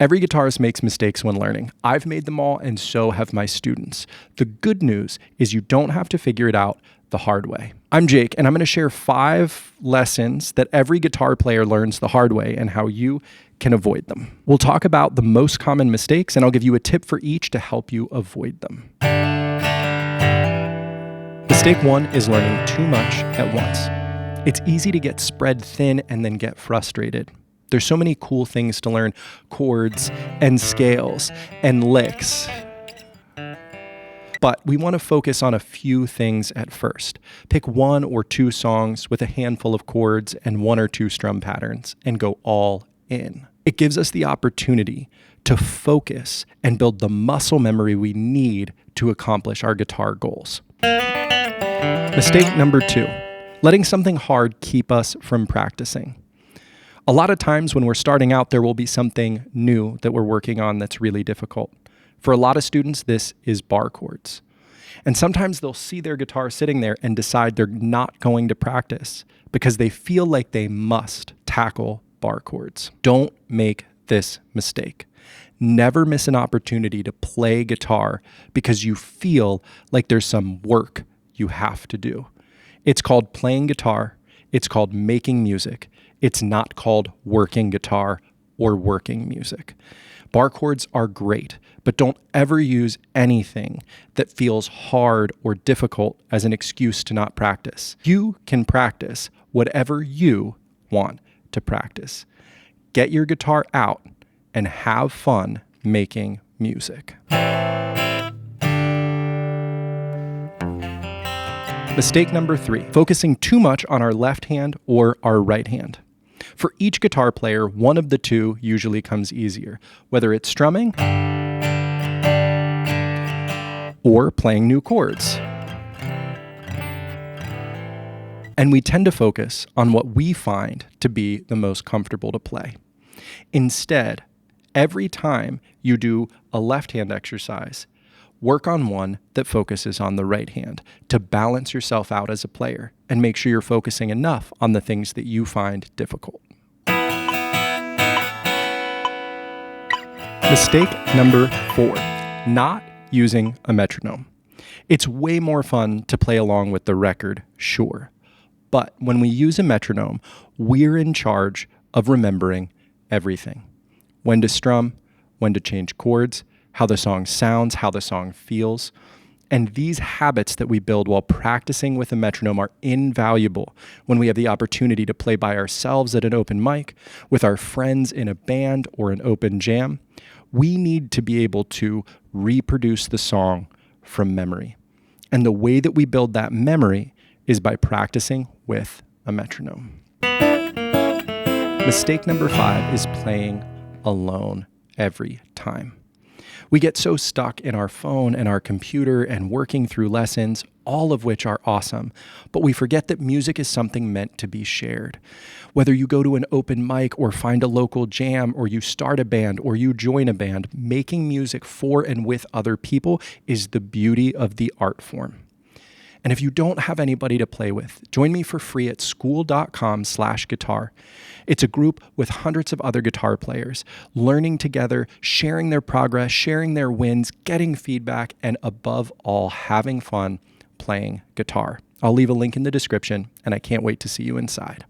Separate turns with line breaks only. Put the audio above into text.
Every guitarist makes mistakes when learning. I've made them all, and so have my students. The good news is you don't have to figure it out the hard way. I'm Jake, and I'm going to share 5 lessons that every guitar player learns the hard way and how you can avoid them. We'll talk about the most common mistakes, and I'll give you a tip for each to help you avoid them. Mistake 1 is learning too much at once. It's easy to get spread thin and then get frustrated. There's so many cool things to learn: chords and scales and licks. But we want to focus on a few things at first. Pick 1 or 2 songs with a handful of chords and 1 or 2 strum patterns and go all in. It gives us the opportunity to focus and build the muscle memory we need to accomplish our guitar goals. Mistake number 2, letting something hard keep us from practicing. A lot of times when we're starting out, there will be something new that we're working on that's really difficult. For a lot of students, this is bar chords. And sometimes they'll see their guitar sitting there and decide they're not going to practice because they feel like they must tackle bar chords. Don't make this mistake. Never miss an opportunity to play guitar because you feel like there's some work you have to do. It's called playing guitar. It's called making music. It's not called working guitar or working music. Bar chords are great, but don't ever use anything that feels hard or difficult as an excuse to not practice. You can practice whatever you want to practice. Get your guitar out and have fun making music. Mistake number 3, focusing too much on our left hand or our right hand. For each guitar player, one of the two usually comes easier, whether it's strumming or playing new chords. And we tend to focus on what we find to be the most comfortable to play. Instead, every time you do a left hand exercise, work on one that focuses on the right hand to balance yourself out as a player and make sure you're focusing enough on the things that you find difficult. Mistake number 4, not using a metronome. It's way more fun to play along with the record, sure. But when we use a metronome, we're in charge of remembering everything. When to strum, when to change chords, how the song sounds, how the song feels. And these habits that we build while practicing with a metronome are invaluable when we have the opportunity to play by ourselves at an open mic, with our friends in a band or an open jam. We need to be able to reproduce the song from memory. And the way that we build that memory is by practicing with a metronome. Mistake number 5 is playing alone every time. We get so stuck in our phone and our computer and working through lessons, all of which are awesome, but we forget that music is something meant to be shared. Whether you go to an open mic or find a local jam or you start a band or you join a band, making music for and with other people is the beauty of the art form. And if you don't have anybody to play with, join me for free at school.com/guitar. It's a group with hundreds of other guitar players, learning together, sharing their progress, sharing their wins, getting feedback, and above all, having fun playing guitar. I'll leave a link in the description, and I can't wait to see you inside.